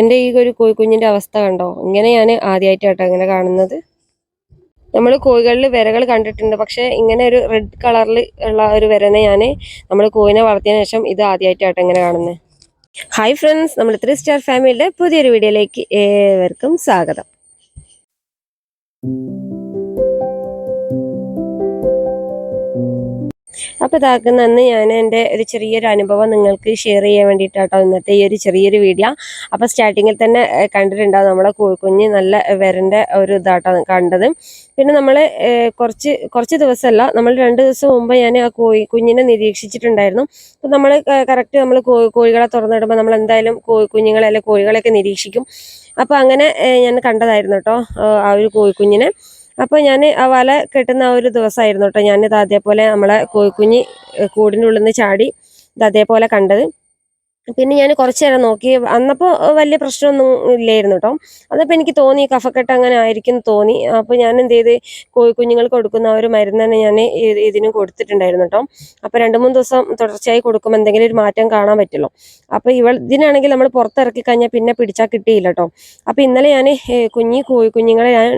എൻ്റെ ഈ ഒരു കോഴിക്കുഞ്ഞിൻ്റെ അവസ്ഥ കണ്ടോ? ഇങ്ങനെ ഞാൻ ആദ്യമായിട്ടാട്ടോ ഇങ്ങനെ കാണുന്നത്. നമ്മൾ കോഴികളിൽ വിരകൾ കണ്ടിട്ടുണ്ട്, പക്ഷേ ഇങ്ങനെ ഒരു റെഡ് കളറിൽ ഉള്ള ഒരു വിരനെ നമ്മൾ കോഴിനെ വളർത്തിയതിനു ശേഷം ഇത് ആദ്യമായിട്ടാട്ടോ ഇങ്ങനെ കാണുന്നത്. ഹായ് ഫ്രണ്ട്സ്, നമ്മൾ 3 സ്റ്റാർ ഫാമിലിയുടെ പുതിയൊരു വീഡിയോയിലേക്ക് ഏവർക്കും സ്വാഗതം. അപ്പോൾ ഇതാക്കുന്ന അന്ന് ഞാൻ എൻ്റെ ഒരു ചെറിയൊരു അനുഭവം നിങ്ങൾക്ക് ഷെയർ ചെയ്യാൻ വേണ്ടിയിട്ടാട്ടോ ഇന്നത്തെ ഈ ഒരു ചെറിയൊരു വീഡിയോ. അപ്പോൾ സ്റ്റാർട്ടിങ്ങിൽ തന്നെ കണ്ടിട്ടുണ്ടാവും നമ്മളെ കോഴിക്കുഞ്ഞ് നല്ല വിരൻ്റെ ഒരു ഇതാട്ടോ കണ്ടത്. പിന്നെ നമ്മൾ കുറച്ച് ദിവസമല്ല, നമ്മൾ 2 ദിവസം മുമ്പ് ഞാൻ ആ കുഞ്ഞിനെ നിരീക്ഷിച്ചിട്ടുണ്ടായിരുന്നു. അപ്പോൾ നമ്മൾ കറക്റ്റ് നമ്മൾ കോഴികളെ തുറന്നിടുമ്പോൾ നമ്മൾ എന്തായാലും കുഞ്ഞുങ്ങളെ അല്ലെങ്കിൽ കോഴികളെയൊക്കെ നിരീക്ഷിക്കും. അപ്പോൾ അങ്ങനെ ഞാൻ കണ്ടതായിരുന്നു കേട്ടോ ആ ഒരു കോഴിക്കുഞ്ഞിനെ. അപ്പോൾ ഞാൻ ആ വല കെട്ടുന്ന ആ ഒരു ദിവസമായിരുന്നു കേട്ടോ ഞാനിത് അതേപോലെ നമ്മളെ കോഴിക്കുഞ്ഞ് കൂടിൻ്റെ ഉള്ളിൽ നിന്ന് ചാടി ഇത് അതേപോലെ കണ്ടത്. പിന്നെ ഞാൻ കുറച്ച് നേരം നോക്കി, അന്നപ്പോൾ വലിയ പ്രശ്നമൊന്നും ഇല്ലായിരുന്നു കേട്ടോ. അതപ്പോൾ എനിക്ക് തോന്നി കഫക്കെട്ട് അങ്ങനെ ആയിരിക്കും തോന്നി. അപ്പോൾ ഞാൻ എന്ത് ചെയ്ത് കുഞ്ഞുങ്ങൾക്ക് കൊടുക്കുന്ന ആ ഒരു മരുന്ന് തന്നെ ഞാൻ ഇതിനും കൊടുത്തിട്ടുണ്ടായിരുന്നു കേട്ടോ. അപ്പോൾ 2-3 ദിവസം തുടർച്ചയായി കൊടുക്കുമ്പോൾ എന്തെങ്കിലും ഒരു മാറ്റം കാണാൻ പറ്റുള്ളൂ. അപ്പോൾ ഇതിനാണെങ്കിൽ നമ്മൾ പുറത്തിറക്കി കഴിഞ്ഞാൽ പിന്നെ പിടിച്ചാൽ കിട്ടിയില്ല കേട്ടോ. അപ്പോൾ ഇന്നലെ ഞാൻ കുഞ്ഞുങ്ങളെ ഞാൻ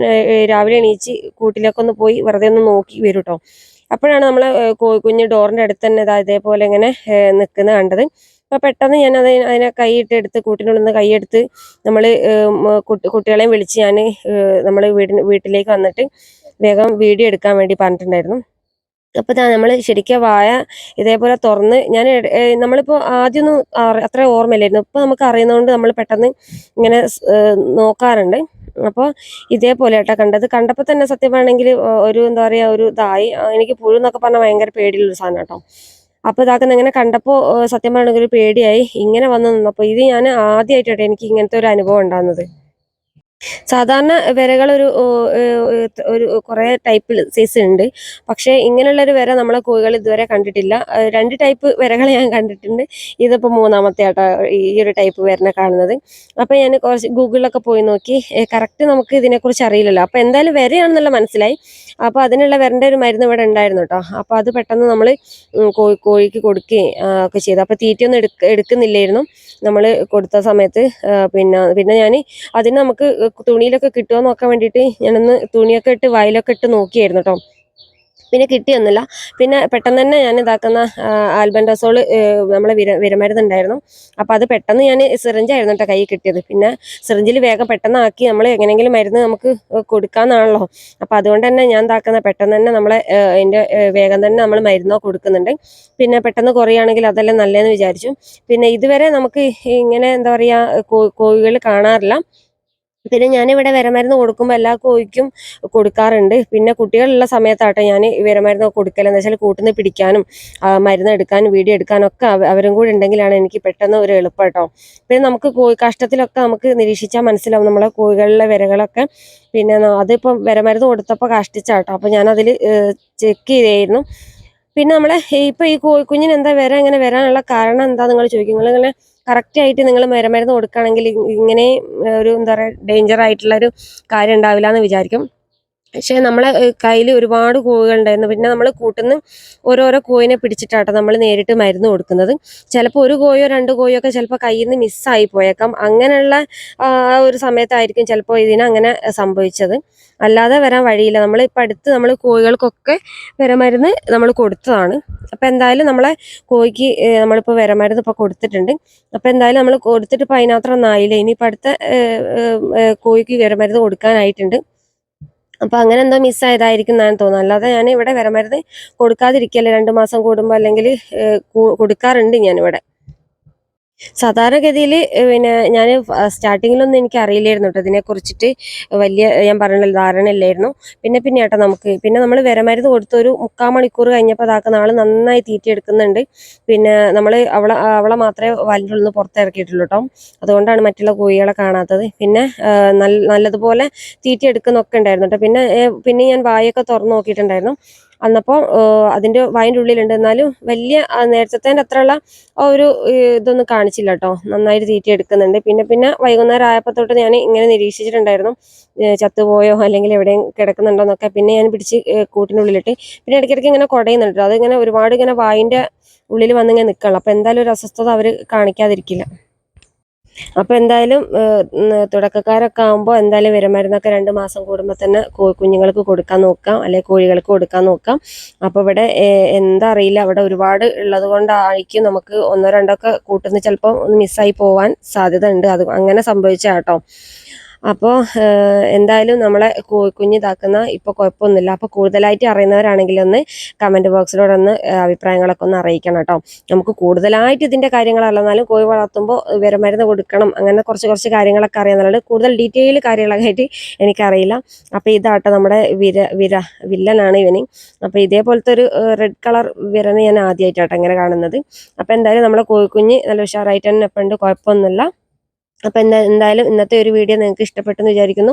രാവിലെ എണീച്ച് കൂട്ടിലേക്ക് ഒന്ന് പോയി വെറുതെ ഒന്ന് നോക്കി വരും കേട്ടോ. അപ്പോഴാണ് നമ്മൾ കുഞ്ഞ് ഡോറിൻ്റെ അടുത്ത് തന്നെ ഇതേപോലെ ഇങ്ങനെ നിൽക്കുന്നത് കണ്ടത്. അപ്പോൾ പെട്ടെന്ന് ഞാൻ അതിനെ കൈയിട്ടെടുത്ത് കൂട്ടിനുള്ളിൽ നിന്ന് കൈയെടുത്ത് നമ്മൾ കുട്ടികളെയും വിളിച്ച് ഞാൻ നമ്മൾ വീട്ടിലേക്ക് വന്നിട്ട് വേഗം വീഡിയോ എടുക്കാൻ വേണ്ടി പറഞ്ഞിട്ടുണ്ടായിരുന്നു. അപ്പോൾ നമ്മൾ ശരിക്കും വായ ഇതേപോലെ തുറന്ന് നമ്മളിപ്പോൾ ആദ്യമൊന്നും അത്ര ഓർമ്മയില്ലായിരുന്നു. ഇപ്പോൾ നമുക്ക് അറിയുന്നതുകൊണ്ട് നമ്മൾ പെട്ടെന്ന് ഇങ്ങനെ നോക്കാറുണ്ട്. അപ്പോൾ ഇതേപോലെ കേട്ടോ കണ്ടപ്പോൾ തന്നെ സത്യമാണെങ്കിൽ ഒരു എന്താ പറയുക ഒരു ഇതായി. എനിക്ക് പുഴു എന്നൊക്കെ പറഞ്ഞാൽ ഭയങ്കര പേടിയുള്ളൊരു സാധനം കേട്ടോ. അപ്പോൾ ഇങ്ങനെ കണ്ടപ്പോൾ സത്യം പറഞ്ഞെങ്കിൽ ഒരു പേടിയായി. ഇങ്ങനെ വന്ന് നിന്നപ്പോൾ ഇത് ഞാൻ ആദ്യമായിട്ടാണ് എനിക്ക് ഇങ്ങനത്തെ ഒരു അനുഭവം ഉണ്ടാകുന്നത്. സാധാരണ വിരകൾ ഒരു കുറേ ടൈപ്പ് സൈസ് ഉണ്ട്, പക്ഷേ ഇങ്ങനെയുള്ളൊരു വിര നമ്മളെ കോഴികൾ ഇതുവരെ കണ്ടിട്ടില്ല. 2 ടൈപ്പ് വിരകൾ ഞാൻ കണ്ടിട്ടുണ്ട്. ഇതിപ്പോൾ 3ാമത്തെ ആട്ടോ ഈ ഒരു ടൈപ്പ് വിരനെ കാണുന്നത്. അപ്പോൾ ഞാൻ കുറച്ച് ഗൂഗിളിലൊക്കെ പോയി നോക്കി, കറക്റ്റ് നമുക്ക് ഇതിനെക്കുറിച്ച് അറിയില്ലല്ലോ. അപ്പോൾ എന്തായാലും വിരയാണെന്നുള്ള മനസ്സിലായി. അപ്പോൾ അതിനുള്ള വിരൻ്റെ ഒരു മരുന്ന് ഇവിടെ ഉണ്ടായിരുന്നു കേട്ടോ. അപ്പോൾ അത് പെട്ടെന്ന് നമ്മൾ കോഴിക്ക് കൊടുക്കുകയും ഒക്കെ ചെയ്തു. അപ്പോൾ തീറ്റയൊന്നും എടുക്കുന്നില്ലായിരുന്നു നമ്മൾ കൊടുത്ത സമയത്ത്. പിന്നെ ഞാൻ അതിന് നമുക്ക് തുണിയിലൊക്കെ കിട്ടുമോ നോക്കാൻ വേണ്ടിയിട്ട് ഞാനൊന്ന് തുണിയൊക്കെ ഇട്ട് വായിലൊക്കെ ഇട്ട് നോക്കിയായിരുന്നു കേട്ടോ. പിന്നെ കിട്ടിയൊന്നുമില്ല. പിന്നെ പെട്ടെന്ന് തന്നെ ഞാൻ ആൽബൻഡസോൾ നമ്മളെ വിരമരുന്നുണ്ടായിരുന്നു. അപ്പോൾ അത് പെട്ടെന്ന് ഞാൻ സിറിഞ്ചായിരുന്നു കേട്ടോ കൈ കിട്ടിയത്. പിന്നെ സിറിഞ്ചിൽ വേഗം പെട്ടെന്ന് ആക്കി നമ്മൾ എങ്ങനെയെങ്കിലും മരുന്ന് നമുക്ക് കൊടുക്കാമെന്നാണല്ലോ. അപ്പോൾ അതുകൊണ്ട് തന്നെ ഞാൻ പെട്ടെന്ന് തന്നെ നമ്മളെ അതിൻ്റെ വേഗം തന്നെ നമ്മൾ മരുന്നോ കൊടുക്കുന്നുണ്ട്. പിന്നെ പെട്ടെന്ന് കുറയുകയാണെങ്കിൽ അതെല്ലാം നല്ലതെന്ന് വിചാരിച്ചു. പിന്നെ ഇതുവരെ നമുക്ക് ഇങ്ങനെ എന്താ പറയുക കോഴികൾ കാണാറില്ല. പിന്നെ ഞാനിവിടെ വിരമരുന്ന് കൊടുക്കുമ്പോൾ എല്ലാ കോഴിക്കും കൊടുക്കാറുണ്ട്. പിന്നെ കുട്ടികളുള്ള സമയത്താട്ടെ ഞാൻ വിരമരുന്ന് കൊടുക്കൽ. എന്താ വെച്ചാൽ കൂട്ടുന്ന പിടിക്കാനും മരുന്ന് എടുക്കാനും വീഡിയോ എടുക്കാനും ഒക്കെ അവരും കൂടെ ഉണ്ടെങ്കിലാണ് എനിക്ക് പെട്ടെന്ന് ഒരു എളുപ്പം കേട്ടോ. പിന്നെ നമുക്ക് കോഴി കാഷ്ടത്തിലൊക്കെ നമുക്ക് നിരീക്ഷിച്ചാൽ മനസ്സിലാവും നമ്മളെ കോഴികളിലെ വിരകളൊക്കെ. പിന്നെ അതിപ്പം വിരമരുന്ന് കൊടുത്തപ്പോൾ കാഷ്ടിച്ചാട്ടോ. അപ്പോൾ ഞാനതിൽ ചെക്ക് ചെയ്തായിരുന്നു. പിന്നെ നമ്മളെ ഇപ്പോൾ ഈ കോഴിക്കുഞ്ഞിന് എന്താ ഇങ്ങനെ വരാനുള്ള കാരണം എന്താ നിങ്ങൾ ചോദിക്കും. നിങ്ങളിങ്ങനെ കറക്റ്റായിട്ട് നിങ്ങൾ മരുന്ന് കൊടുക്കുകയാണെങ്കിൽ ഇങ്ങനെ ഒരു എന്താ പറയുക ഡേഞ്ചർ ആയിട്ടുള്ളൊരു കാര്യം ഉണ്ടാവില്ല എന്ന് വിചാരിക്കും. പക്ഷേ നമ്മളെ കയ്യിൽ ഒരുപാട് കോഴികളുണ്ടായിരുന്നു. പിന്നെ നമ്മൾ കൂട്ടുന്ന ഓരോരോ കോഴിനെ പിടിച്ചിട്ടാട്ടോ നമ്മൾ നേരിട്ട് മരുന്ന് കൊടുക്കുന്നത്. ചിലപ്പോൾ 1 കോഴിയോ 2 കോഴിയോ ഒക്കെ ചിലപ്പോൾ കയ്യിൽ നിന്ന് മിസ്സായി പോയേക്കാം. അങ്ങനെയുള്ള ഒരു സമയത്തായിരിക്കും ചിലപ്പോൾ ഇതിനങ്ങനെ സംഭവിച്ചത്. അല്ലാതെ വരാൻ വഴിയില്ല. നമ്മളിപ്പോൾ അടുത്ത് നമ്മൾ കോഴികൾക്കൊക്കെ വിരമരുന്ന് നമ്മൾ കൊടുത്തതാണ്. അപ്പോൾ എന്തായാലും നമ്മളെ കോഴിക്ക് നമ്മളിപ്പോൾ വിരമരുന്ന് ഇപ്പോൾ കൊടുത്തിട്ടുണ്ട്. അപ്പോൾ എന്തായാലും നമ്മൾ കൊടുത്തിട്ട് ഇപ്പോൾ അതിനകത്തൊന്നും ആയില്ല. ഇനിയിപ്പോൾ അടുത്ത കോഴിക്ക് വിരമരുന്ന് കൊടുക്കാനായിട്ടുണ്ട്. അപ്പോൾ അങ്ങനെ എന്തോ മിസ്സായതായിരിക്കും എന്നാണ് തോന്നുന്നത്. അല്ലാതെ ഞാൻ ഇവിടെ വിരമരുന്ന് കൊടുക്കാതിരിക്കല്ലേ. 2 മാസം കൂടുമ്പോൾ അല്ലെങ്കിൽ കൊടുക്കാറുണ്ട് ഞാനിവിടെ. സാധാരണഗതിയിൽ പിന്നെ ഞാൻ സ്റ്റാർട്ടിങ്ങിലൊന്നും എനിക്ക് അറിയില്ലായിരുന്നു കേട്ടോ ഇതിനെക്കുറിച്ചിട്ട്. വലിയ ഞാൻ പറഞ്ഞല്ലോ ധാരണയില്ലായിരുന്നു. പിന്നെ കേട്ടോ പിന്നെ നമ്മൾ വിരമരുന്ന് കൊടുത്ത് ഒരു 3/4 മണിക്കൂർ കഴിഞ്ഞപ്പോൾ നാളെ നന്നായി തീറ്റ എടുക്കുന്നുണ്ട്. പിന്നെ നമ്മൾ അവളെ മാത്രമേ വാലിൻ്റെ ഉള്ളിൽ നിന്ന് പുറത്തിറക്കിയിട്ടുള്ളൂ കേട്ടോ. അതുകൊണ്ടാണ് മറ്റുള്ള കോഴികളെ കാണാത്തത്. പിന്നെ നല്ലതുപോലെ തീറ്റ എടുക്കുന്നൊക്കെ ഉണ്ടായിരുന്നു കേട്ടോ. പിന്നെ ഞാൻ വായൊക്കെ തുറന്ന് നോക്കിയിട്ടുണ്ടായിരുന്നു. അന്നപ്പോൾ അതിൻ്റെ വായിൻ്റെ ഉള്ളിലുണ്ട്. എന്നാലും വലിയ നേരത്തെ അത്രയുള്ള ഒരു ഇതൊന്നും കാണിച്ചില്ല കേട്ടോ. നന്നായിട്ട് തീറ്റ എടുക്കുന്നുണ്ട്. പിന്നെ വൈകുന്നേരം ആയപ്പോൾ തൊട്ട് ഞാൻ ഇങ്ങനെ നിരീക്ഷിച്ചിട്ടുണ്ടായിരുന്നു ചത്തുപോയോ അല്ലെങ്കിൽ എവിടെയും കിടക്കുന്നുണ്ടോ എന്നൊക്കെ. പിന്നെ ഞാൻ പിടിച്ച് കൂട്ടിനുള്ളിലിട്ട് പിന്നെ ഇടയ്ക്കിടയ്ക്ക് ഇങ്ങനെ കുടയുന്നുണ്ട്. അതിങ്ങനെ ഒരുപാട് ഇങ്ങനെ വായിൻ്റെ ഉള്ളിൽ വന്നിങ്ങനെ നിൽക്കണം. അപ്പോൾ എന്തായാലും ഒരു അസ്വസ്ഥത അവർ കാണിക്കാതിരിക്കില്ല. അപ്പോൾ എന്തായാലും തുടക്കക്കാരൊക്കെ ആകുമ്പോൾ എന്തായാലും വിരമരുന്നൊക്കെ 2 മാസം കൂടുമ്പോൾ തന്നെ കുഞ്ഞുങ്ങൾക്ക് കൊടുക്കാൻ നോക്കാം, അല്ലെങ്കിൽ കോഴികൾക്ക് കൊടുക്കാൻ നോക്കാം. അപ്പോൾ ഇവിടെ എന്താ അറിയില്ല, അവിടെ ഒരുപാട് ഉള്ളത് കൊണ്ടായിരിക്കും നമുക്ക് ഒന്നോ രണ്ടോ ഒക്കെ കൂട്ടുന്ന ചിലപ്പോൾ മിസ്സായി പോവാൻ സാധ്യത ഉണ്ട്. അത് അങ്ങനെ സംഭവിച്ച കേട്ടോ. അപ്പോൾ എന്തായാലും നമ്മളെ കുഞ്ഞിതാക്കുന്ന ഇപ്പോൾ കുഴപ്പമൊന്നുമില്ല. അപ്പോൾ കൂടുതലായിട്ട് അറിയുന്നവരാണെങ്കിൽ ഒന്ന് കമൻറ്റ് ബോക്സിലൂടെ ഒന്ന് അഭിപ്രായങ്ങളൊക്കെ ഒന്ന് അറിയിക്കണം കേട്ടോ. നമുക്ക് കൂടുതലായിട്ട് ഇതിൻ്റെ കാര്യങ്ങളല്ലെന്നാലും കോഴി വളർത്തുമ്പോൾ വിരമരുന്ന് കൊടുക്കണം, അങ്ങനെ കുറച്ച് കാര്യങ്ങളൊക്കെ അറിയാമെന്നുള്ളത്. കൂടുതൽ ഡീറ്റെയിൽ കാര്യങ്ങളൊക്കെ ആയിട്ട് എനിക്കറിയില്ല. അപ്പോൾ ഇതാട്ടോ നമ്മുടെ വില്ലനാണ് ഇവന്. അപ്പോൾ ഇതേപോലത്തെ ഒരു റെഡ് കളർ വിരനെ ഞാൻ ആദ്യമായിട്ടാട്ടോ ഇങ്ങനെ കാണുന്നത്. അപ്പോൾ എന്തായാലും നമ്മളെ കോഴിക്കുഞ്ഞ് നല്ല ഉഷാറായിട്ട് തന്നെ ഇപ്പം ഉണ്ട്, കുഴപ്പമൊന്നുമില്ല. അപ്പോൾ എന്തായാലും ഇന്നത്തെ ഒരു വീഡിയോ നിങ്ങൾക്ക് ഇഷ്ടപ്പെട്ടെന്ന് വിചാരിക്കുന്നു.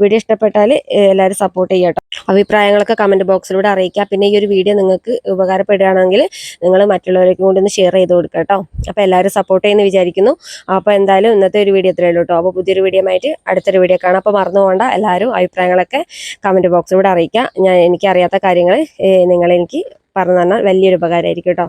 വീഡിയോ ഇഷ്ടപ്പെട്ടാൽ എല്ലാവരും സപ്പോർട്ട് ചെയ്യാം കേട്ടോ. അഭിപ്രായങ്ങളൊക്കെ കമൻറ്റ് ബോക്സിലൂടെ അറിയിക്കുക. പിന്നെ ഈ ഒരു വീഡിയോ നിങ്ങൾക്ക് ഉപകാരപ്പെടുകയാണെങ്കിൽ നിങ്ങൾ മറ്റുള്ളവരേക്കും കൂടി ഒന്ന് ഷെയർ ചെയ്ത് കൊടുക്കുക കേട്ടോ. അപ്പോൾ എല്ലാവരും സപ്പോർട്ട് ചെയ്യുമെന്ന് വിചാരിക്കുന്നു. അപ്പോൾ എന്തായാലും ഇന്നത്തെ ഒരു വീഡിയോ ഇത്രയേ ഉള്ളൂ കേട്ടോ. അപ്പോൾ പുതിയൊരു വീഡിയോ ആയിട്ട് അടുത്തൊരു വീഡിയോ കാണാം. അപ്പോൾ മറന്നു പോകണ്ട, എല്ലാവരും അഭിപ്രായങ്ങളൊക്കെ കമൻറ്റ് ബോക്സിലൂടെ അറിയിക്കുക. എനിക്കറിയാത്ത കാര്യങ്ങൾ നിങ്ങളെനിക്ക് പറഞ്ഞു തന്നാൽ വലിയൊരു ഉപകാരമായിരിക്കും കേട്ടോ.